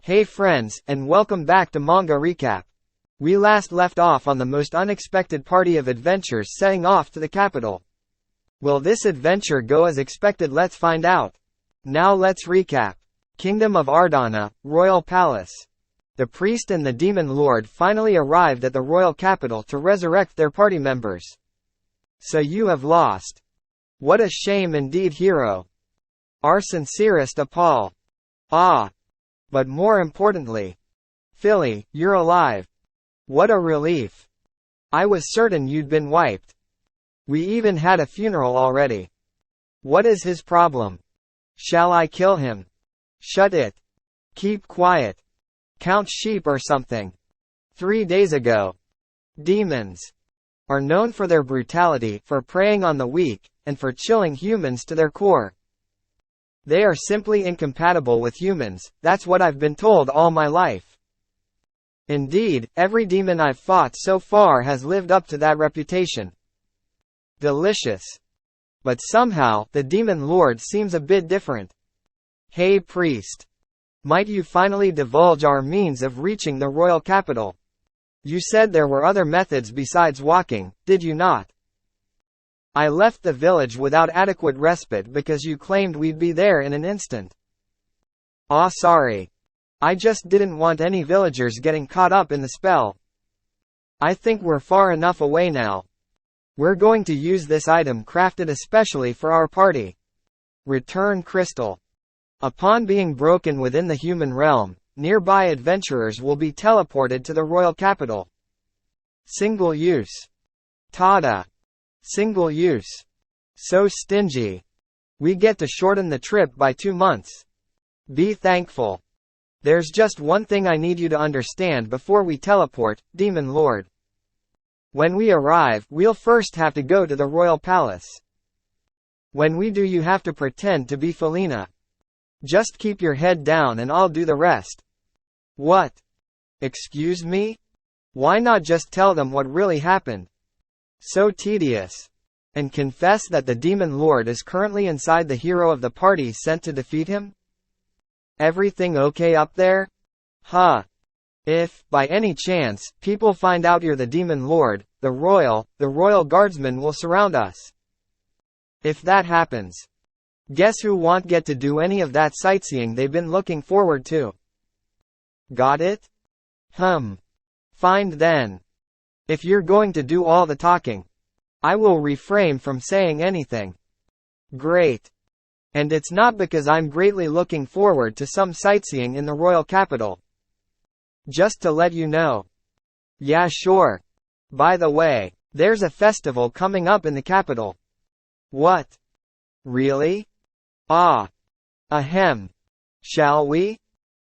Hey friends, and welcome back to Manga Recap. We last left off on the most unexpected party of adventures setting off to the capital. Will this adventure go as expected? Let's find out. Now let's recap. Kingdom of Ardana, Royal Palace. The priest and the demon lord finally arrived at the royal capital to resurrect their party members. So you have lost. What a shame indeed, hero. Our sincerest Paul. Ah. But more importantly, Philly, you're alive. What a relief. I was certain you'd been wiped. We even had a funeral already. What is his problem? Shall I kill him? Shut it. Keep quiet. Count sheep or something. 3 days ago. Demons are known for their brutality, for preying on the weak, and for chilling humans to their core. They are simply incompatible with humans, that's what I've been told all my life. Indeed, every demon I've fought so far has lived up to that reputation. Delicious. But somehow, the demon lord seems a bit different. Hey priest. Might you finally divulge our means of reaching the royal capital? You said there were other methods besides walking, did you not? I left the village without adequate respite because you claimed we'd be there in an instant. Ah, sorry. I just didn't want any villagers getting caught up in the spell. I think we're far enough away now. We're going to use this item crafted especially for our party. Return crystal. Upon being broken within the human realm, nearby adventurers will be teleported to the royal capital. Single use. Tada. Single use. So stingy. We get to shorten the trip by 2 months. Be thankful. There's just one thing I need you to understand before we teleport, Demon Lord. When we arrive, we'll first have to go to the royal palace. When we do, you have to pretend to be Felina. Just keep your head down and I'll do the rest. What? Excuse me? Why not just tell them what really happened? So tedious. And confess that the demon lord is currently inside the hero of the party sent to defeat him? Everything okay up there? Huh. If, by any chance, people find out you're the demon lord, the royal guardsmen will surround us. If that happens, guess who won't get to do any of that sightseeing they've been looking forward to? Got it? Fine then. If you're going to do all the talking, I will refrain from saying anything. Great. And it's not because I'm greatly looking forward to some sightseeing in the royal capital. Just to let you know. Yeah, sure. By the way, there's a festival coming up in the capital. What? Really? Ah. Ahem. Shall we?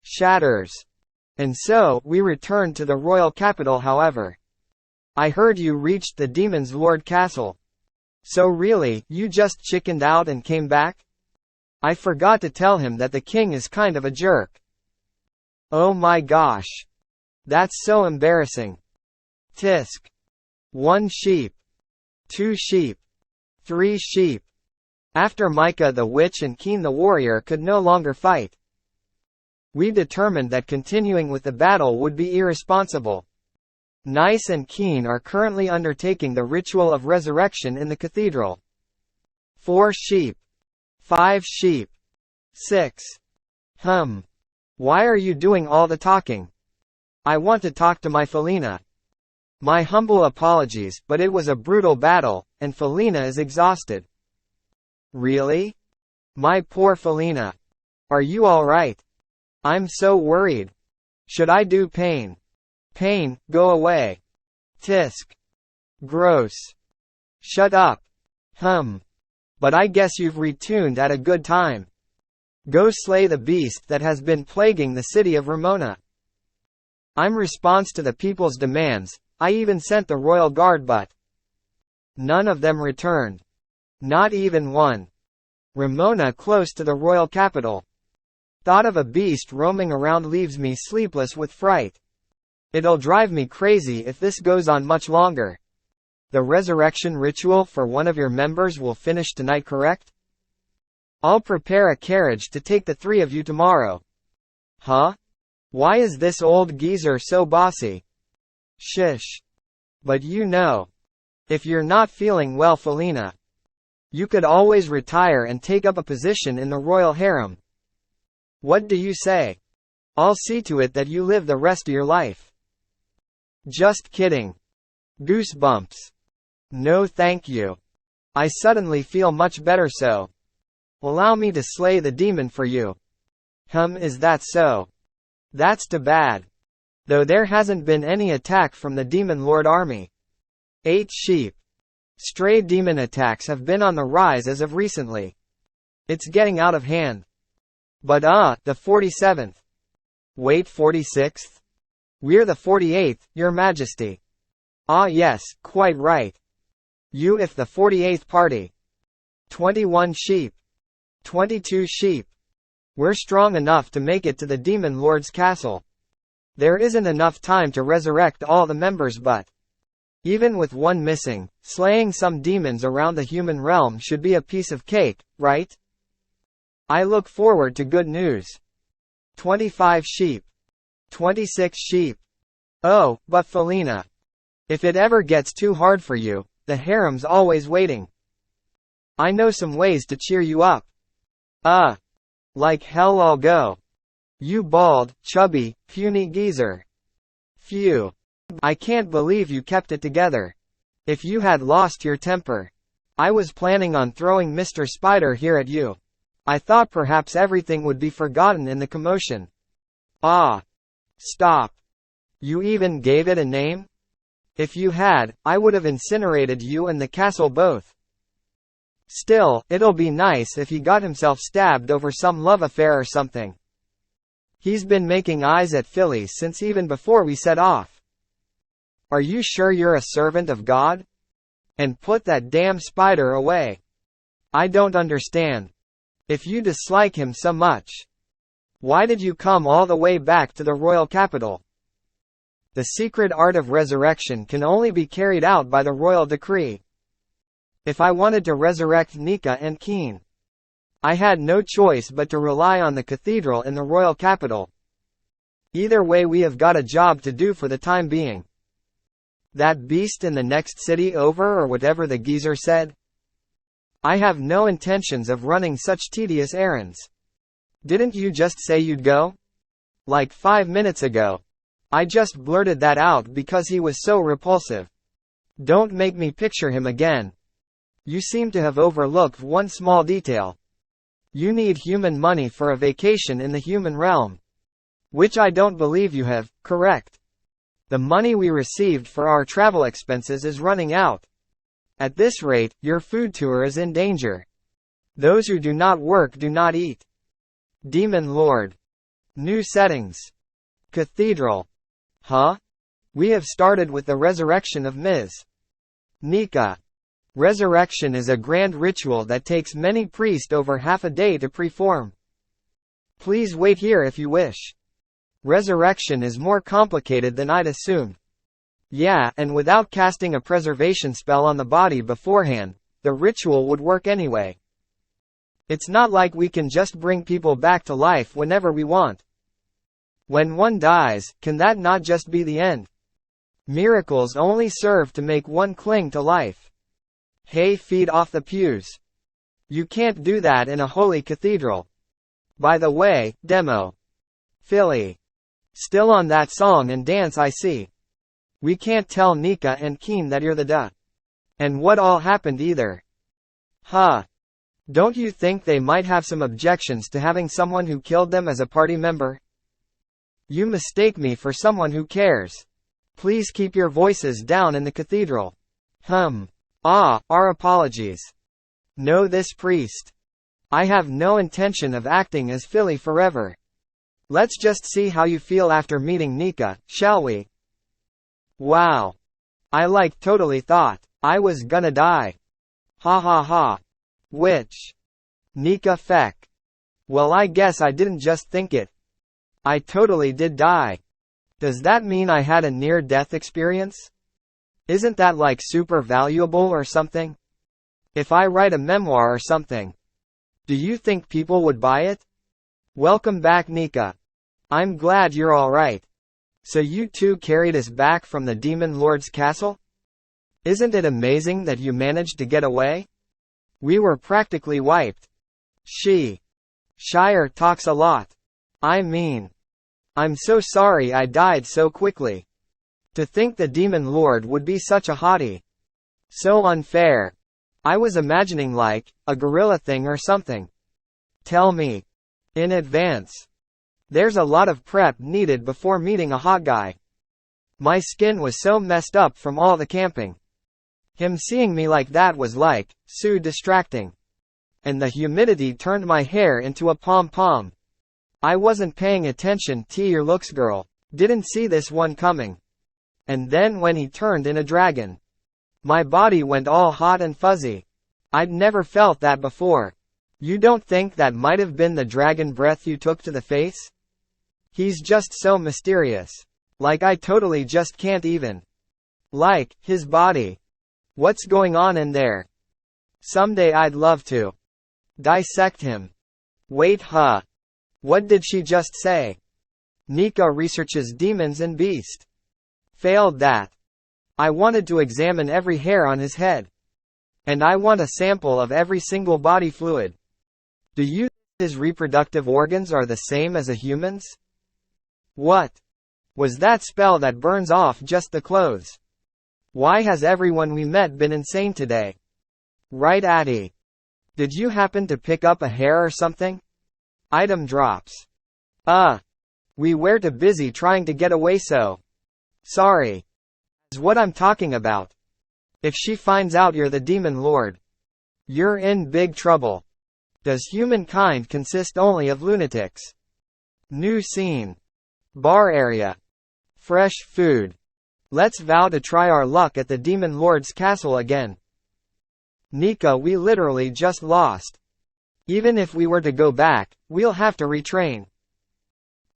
Shatters. And so, we return to the royal capital. However, I heard you reached the Demon's Lord Castle. So really, you just chickened out and came back? I forgot to tell him that the king is kind of a jerk. Oh my gosh. That's so embarrassing. Tisk. 1 sheep. 2 sheep. 3 sheep. After Micah the witch and Keen the warrior could no longer fight, we determined that continuing with the battle would be irresponsible. Nice and Keen are currently undertaking the ritual of resurrection in the cathedral. 4 sheep. 5 sheep. 6. Why are you doing all the talking? I want to talk to my Felina. My humble apologies, but it was a brutal battle, and Felina is exhausted. Really? My poor Felina. Are you alright? I'm so worried. Should I do pain? Pain, go away. Tisk. Gross. Shut up. But I guess you've retuned at a good time. Go slay the beast that has been plaguing the city of Ramona. I'm response to the people's demands. I even sent the royal guard, but none of them returned. Not even one. Ramona close to the royal capital. Thought of a beast roaming around leaves me sleepless with fright. It'll drive me crazy if this goes on much longer. The resurrection ritual for one of your members will finish tonight, correct? I'll prepare a carriage to take the 3 of you tomorrow. Huh? Why is this old geezer so bossy? Shish. But you know. If you're not feeling well, Felina, you could always retire and take up a position in the royal harem. What do you say? I'll see to it that you live the rest of your life. Just kidding. Goosebumps. No thank you. I suddenly feel much better, so allow me to slay the demon for you. Is that so? That's too bad. Though there hasn't been any attack from the Demon Lord army. 8 sheep. Stray demon attacks have been on the rise as of recently. It's getting out of hand. But the 47th. Wait, 46th? We're the 48th, Your Majesty. Ah yes, quite right. You if the 48th party. 21 sheep. 22 sheep. We're strong enough to make it to the Demon Lord's castle. There isn't enough time to resurrect all the members, but even with one missing, slaying some demons around the human realm should be a piece of cake, right? I look forward to good news. 25 sheep. 26 sheep. Oh, but Felina, if it ever gets too hard for you, the harem's always waiting. I know some ways to cheer you up. Like hell I'll go. You bald, chubby, puny geezer. Phew. I can't believe you kept it together. If you had lost your temper. I was planning on throwing Mr. Spider here at you. I thought perhaps everything would be forgotten in the commotion. Stop. You even gave it a name? If you had, I would have incinerated you and the castle both. Still, it'll be nice if he got himself stabbed over some love affair or something. He's been making eyes at Philly since even before we set off. Are you sure you're a servant of God? And put that damn spider away. I don't understand. If you dislike him so much, why did you come all the way back to the royal capital? The secret art of resurrection can only be carried out by the royal decree. If I wanted to resurrect Nika and Keen, I had no choice but to rely on the cathedral in the royal capital. Either way, we have got a job to do for the time being. That beast in the next city over, or whatever the geezer said? I have no intentions of running such tedious errands. Didn't you just say you'd go? Like 5 minutes ago. I just blurted that out because he was so repulsive. Don't make me picture him again. You seem to have overlooked one small detail. You need human money for a vacation in the human realm. Which I don't believe you have, correct? The money we received for our travel expenses is running out. At this rate, your food tour is in danger. Those who do not work do not eat. Demon Lord. New settings. Cathedral. We have started with the resurrection of Ms. Nika. Resurrection is a grand ritual that takes many priests over half a day to perform. Please wait here if you wish. Resurrection is more complicated than I'd assumed. Yeah, and without casting a preservation spell on the body beforehand, the ritual would work anyway. It's not like we can just bring people back to life whenever we want. When one dies, can that not just be the end? Miracles only serve to make one cling to life. Hey, feed off the pews. You can't do that in a holy cathedral. By the way, demo. Philly. Still on that song and dance, I see. We can't tell Nika and Keen that you're the duh. And what all happened either. Don't you think they might have some objections to having someone who killed them as a party member? You mistake me for someone who cares. Please keep your voices down in the cathedral. Our apologies. Know this priest. I have no intention of acting as Philly forever. Let's just see how you feel after meeting Nika, shall we? Wow. I totally thought I was gonna die. Which? Nika feck. Well, I guess I didn't just think it. I totally did die. Does that mean I had a near-death experience? Isn't that like super valuable or something? If I write a memoir or something, do you think people would buy it? Welcome back, Nika. I'm glad you're alright. So you two carried us back from the Demon Lord's castle? Isn't it amazing that you managed to get away? We were practically wiped. Shire talks a lot. I mean, I'm so sorry I died so quickly. To think the Demon Lord would be such a hottie. So unfair. I was imagining like, a gorilla thing or something. Tell me. In advance. There's a lot of prep needed before meeting a hot guy. My skin was so messed up from all the camping. Him seeing me like that was like, so distracting. And the humidity turned my hair into a pom-pom. I wasn't paying attention to your looks, girl. Didn't see this one coming. And then when he turned in a dragon, my body went all hot and fuzzy. I'd never felt that before. You don't think that might have been the dragon breath you took to the face? He's just so mysterious. Like I totally just can't even. Like, his body. What's going on in there? Someday I'd love to dissect him. Wait, huh? What did she just say? Nika researches demons and beast. Failed that. I wanted to examine every hair on his head. And I want a sample of every single body fluid. Do you think his reproductive organs are the same as a human's? What was that spell that burns off just the clothes? Why has everyone we met been insane today? Right, Addie? Did you happen to pick up a hair or something? Item drops. We were too busy trying to get away, so sorry. Is what I'm talking about. If she finds out you're the Demon Lord, you're in big trouble. Does humankind consist only of lunatics? New scene. Bar area. Fresh food. Let's vow to try our luck at the Demon Lord's castle again. Nika, we literally just lost. Even if we were to go back, we'll have to retrain.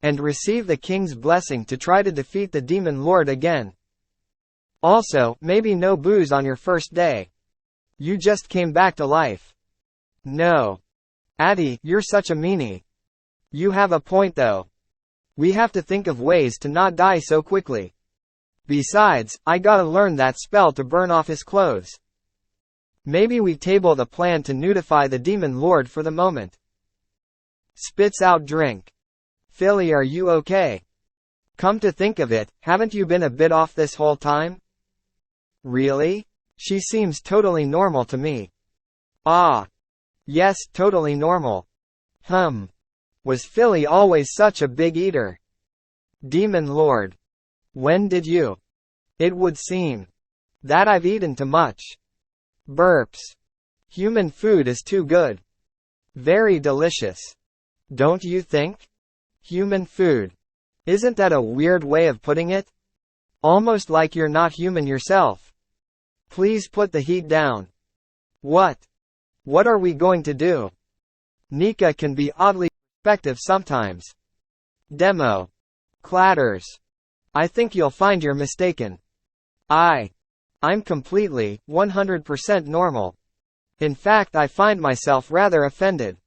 And receive the king's blessing to try to defeat the Demon Lord again. Also, maybe no booze on your first day. You just came back to life. No. Addie, you're such a meanie. You have a point though. We have to think of ways to not die so quickly. Besides, I gotta learn that spell to burn off his clothes. Maybe we table the plan to nudify the Demon Lord for the moment. Spits out drink. Philly, are you okay? Come to think of it, haven't you been a bit off this whole time? Really? She seems totally normal to me. Yes, totally normal. Was Philly always such a big eater? Demon Lord. When did you? It would seem that I've eaten too much. Burps. Human food is too good. Very delicious. Don't you think? Human food. Isn't that a weird way of putting it? Almost like you're not human yourself. Please put the heat down. What? What are we going to do? Nika can be oddly perspective sometimes. Demo. Clatters. I think you'll find you're mistaken. I'm completely, 100% normal. In fact, I find myself rather offended.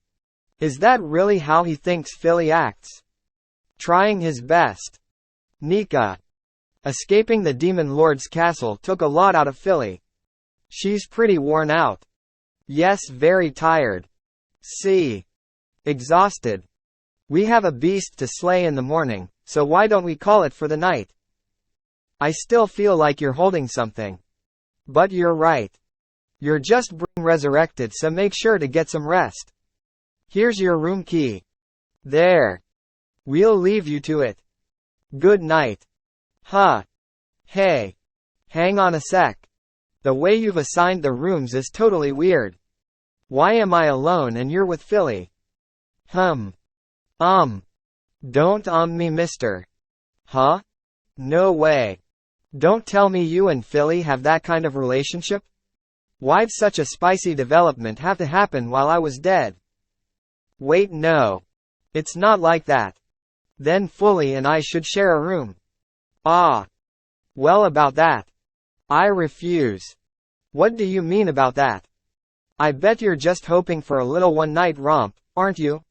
Is that really how he thinks Philly acts? Trying his best. Nika. Escaping the Demon Lord's castle took a lot out of Philly. She's pretty worn out. Yes, very tired. Exhausted. We have a beast to slay in the morning, so why don't we call it for the night? I still feel like you're holding something. But you're right. You're just being resurrected, so make sure to get some rest. Here's your room key. There. We'll leave you to it. Good night. Hey. Hang on a sec. The way you've assigned the rooms is totally weird. Why am I alone and you're with Philly? Don't me, mister. Huh? No way. Don't tell me you and Philly have that kind of relationship? Why'd such a spicy development have to happen while I was dead? Wait, no. It's not like that. Then Philly and I should share a room. Ah. Well, about that. I refuse. What do you mean about that? I bet you're just hoping for a little one-night romp, aren't you?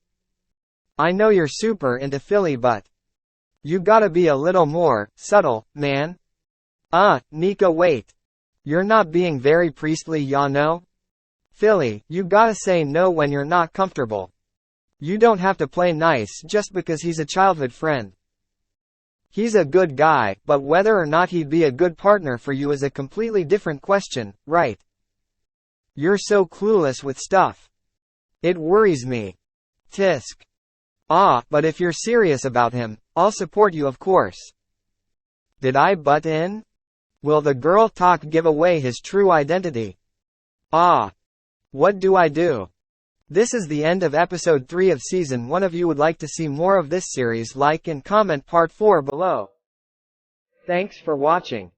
I know you're super into Philly, but you gotta be a little more subtle, man. Nika, wait. You're not being very priestly, ya know? Philly, you gotta say no when you're not comfortable. You don't have to play nice just because he's a childhood friend. He's a good guy, but whether or not he'd be a good partner for you is a completely different question, right? You're so clueless with stuff. It worries me. Tisk. But if you're serious about him, I'll support you, of course. Did I butt in? Will the girl talk give away his true identity? What do I do? This is the end of episode 3 of season 1. If you would like to see more of this series, like and comment part 4 below. Thanks for watching.